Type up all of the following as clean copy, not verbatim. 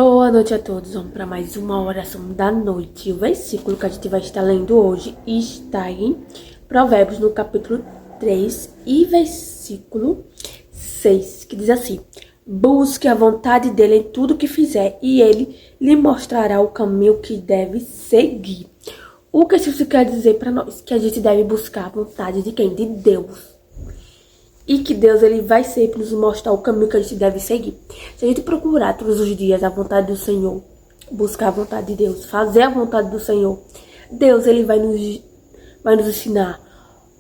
Boa noite a todos, vamos para mais uma oração da noite. O versículo que a gente vai estar lendo hoje está em Provérbios, no capítulo 3 e versículo 6, que diz assim: busque a vontade dele em tudo que fizer, e ele lhe mostrará o caminho que deve seguir. O que isso quer dizer para nós? Que a gente deve buscar a vontade de quem? De Deus. E que Deus ele vai sempre nos mostrar o caminho que a gente deve seguir. Se a gente procurar todos os dias a vontade do Senhor, buscar a vontade de Deus, fazer a vontade do Senhor, Deus ele vai nos ensinar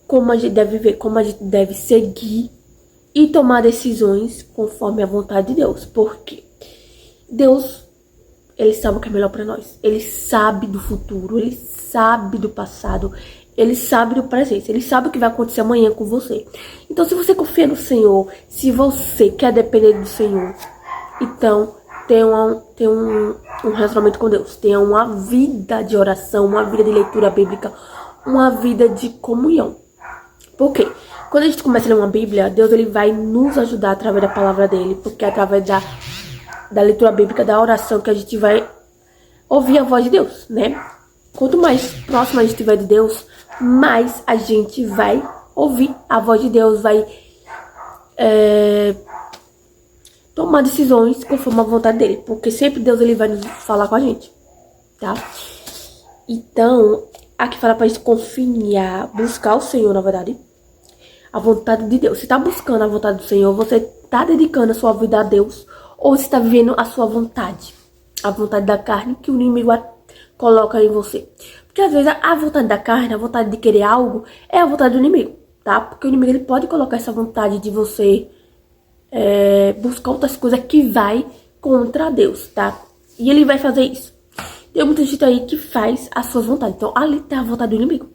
como a gente deve viver, como a gente deve seguir e tomar decisões conforme a vontade de Deus. Porque Deus, ele sabe o que é melhor para nós. Ele sabe do futuro, ele sabe do passado, ele sabe do presente, ele sabe o que vai acontecer amanhã com você. Então, se você confia no Senhor, se você quer depender do Senhor, então tenha um relacionamento com Deus, tenha uma vida de oração, uma vida de leitura bíblica, uma vida de comunhão. Por quê? Quando a gente começa a ler uma Bíblia, Deus ele vai nos ajudar através da palavra dele, porque é através da leitura bíblica, da oração, que a gente vai ouvir a voz de Deus, né? Quanto mais próximo a gente estiver de Deus, mais a gente vai ouvir a voz de Deus, vai tomar decisões conforme a vontade dele, porque sempre Deus ele vai nos falar com a gente, tá? Então, aqui fala pra gente confiar, buscar o Senhor, na verdade, a vontade de Deus. Se tá buscando a vontade do Senhor, você tá dedicando a sua vida a Deus, ou você tá vivendo a sua vontade, a vontade da carne que o inimigo coloca em você. Porque às vezes a vontade da carne, a vontade de querer algo, é a vontade do inimigo, tá? Porque o inimigo ele pode colocar essa vontade de você buscar outras coisas que vai contra Deus, tá? E ele vai fazer isso. Tem muita gente aí que faz as suas vontades. Então ali tá a vontade do inimigo.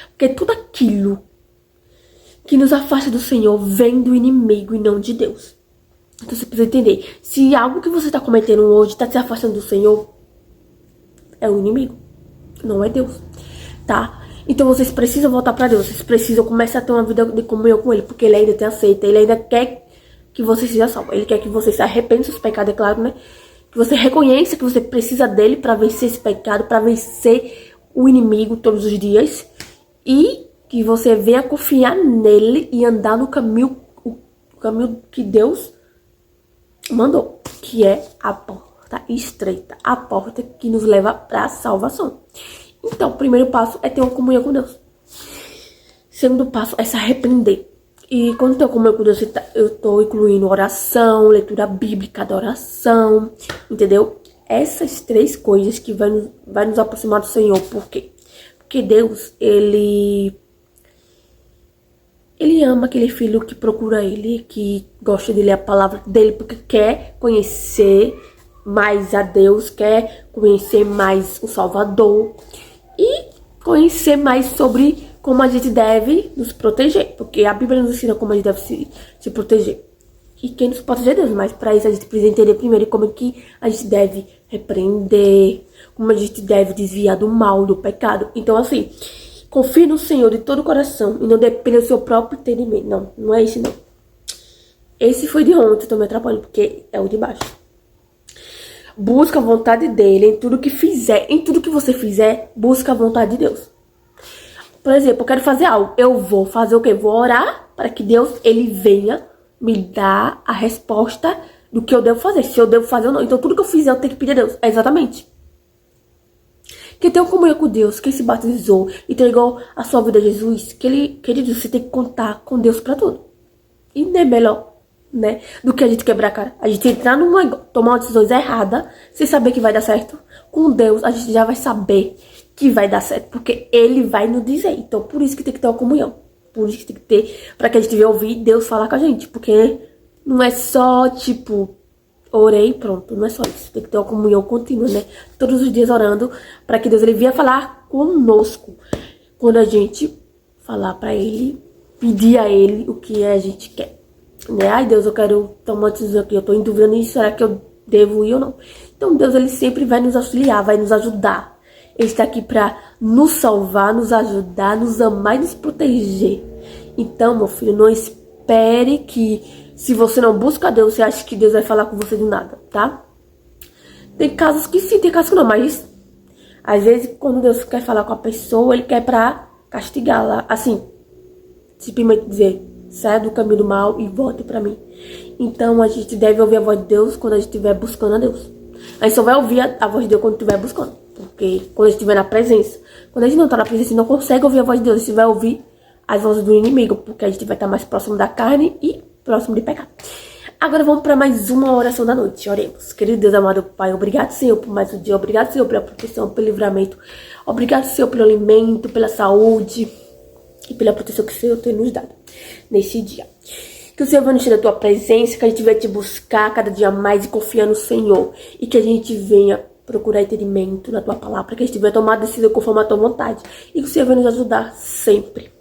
Porque tudo aquilo que nos afasta do Senhor vem do inimigo e não de Deus. Então você precisa entender. Se algo que você tá cometendo hoje tá te afastando do Senhor, é o inimigo, não é Deus, tá? Então vocês precisam voltar pra Deus, vocês precisam começar a ter uma vida de comunhão com Ele, porque Ele ainda te aceita, Ele ainda quer que você seja salvo, Ele quer que você se arrependa dos seus pecados, é claro, né? Que você reconheça que você precisa dEle pra vencer esse pecado, pra vencer o inimigo todos os dias, e que você venha confiar nele e andar no caminho, o caminho que Deus mandou, que é a porta estreita, a porta que nos leva para a salvação. Então, o primeiro passo é ter uma comunhão com Deus. Segundo passo é se arrepender. E quando eu tenho comunhão com Deus, eu tô incluindo oração, leitura bíblica da oração, entendeu? Essas três coisas que vai nos aproximar do Senhor. Por quê? Porque Deus, Ele ama aquele filho que procura Ele, que gosta de ler a palavra dEle, porque quer conhecer mais a Deus, quer conhecer mais o Salvador e conhecer mais sobre como a gente deve nos proteger, porque a Bíblia nos ensina como a gente deve se proteger. E quem nos protege é Deus, mas para isso a gente precisa entender primeiro como que a gente deve repreender, como a gente deve desviar do mal, do pecado. Então assim, confie no Senhor de todo o coração e não dependa do seu próprio entendimento. Não, não é esse não. Esse foi de ontem, eu tô me atrapalhando porque é o de baixo. Busca a vontade dele em tudo que fizer. Em tudo que você fizer, busca a vontade de Deus. Por exemplo, eu quero fazer algo. Eu vou fazer o quê? Vou orar para que Deus, ele venha me dar a resposta do que eu devo fazer. Se eu devo fazer ou não. Então, tudo que eu fizer, eu tenho que pedir a Deus. Exatamente. Quem tem uma comunhão com Deus, quem se batizou, entregou a sua vida a Jesus, querido, você tem que contar com Deus para tudo. E não é melhor, né, do que a gente quebrar a cara. A gente entrar tomar uma decisão errada, sem saber que vai dar certo. Com Deus, a gente já vai saber que vai dar certo, porque Ele vai nos dizer. Então, por isso que tem que ter uma comunhão. Por isso que tem que ter, para que a gente venha ouvir Deus falar com a gente. Porque não é só, tipo, orei, pronto. Não é só isso. Tem que ter uma comunhão contínua, né? Todos os dias orando, para que Deus ele venha falar conosco. Quando a gente falar para Ele, pedir a Ele o que a gente quer. Né? Ai, Deus, eu quero tomar uma decisão aqui, eu tô em dúvida nisso, será que eu devo ir ou não? Então, Deus, ele sempre vai nos auxiliar, vai nos ajudar. Ele está aqui pra nos salvar, nos ajudar, nos amar e nos proteger. Então, meu filho, não espere que, se você não busca Deus, você acha que Deus vai falar com você do nada, tá? Tem casos que sim, tem casos que não, mas às vezes quando Deus quer falar com a pessoa, ele quer pra castigá-la. Assim, simplesmente dizer, saia do caminho do mal e volte pra mim. Então a gente deve ouvir a voz de Deus quando a gente estiver buscando a Deus. A gente só vai ouvir a voz de Deus quando estiver buscando. Porque quando a gente estiver na presença. Quando a gente não tá na presença, a gente não consegue ouvir a voz de Deus. A gente vai ouvir as vozes do inimigo. Porque a gente vai estar mais próximo da carne e próximo de pecar. Agora vamos para mais uma oração da noite. Oremos. Querido Deus amado Pai, obrigado, Senhor, por mais um dia. Obrigado, Senhor, pela proteção, pelo livramento. Obrigado, Senhor, pelo alimento, pela saúde e pela proteção que o Senhor tem nos dado nesse dia. Que o Senhor venha encher da tua presença, que a gente venha te buscar cada dia mais e confiar no Senhor. E que a gente venha procurar entendimento na tua palavra, que a gente venha tomar decisão conforme a tua vontade. E que o Senhor venha nos ajudar sempre.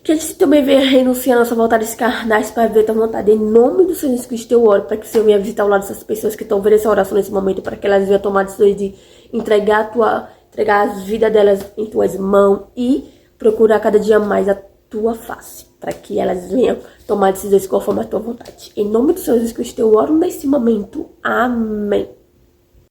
Que a gente também venha renunciar a nossa vontade carnais para ver a tua vontade. Em nome do Senhor Jesus Cristo, eu oro para que o Senhor venha visitar o lado dessas pessoas que estão vendo essa oração nesse momento, para que elas venham tomar decisões de entregar as vidas delas em tuas mãos e procurar cada dia mais a tua face, para que elas venham tomar decisões conforme a tua vontade. Em nome do Senhor Jesus Cristo, eu oro nesse momento. Amém.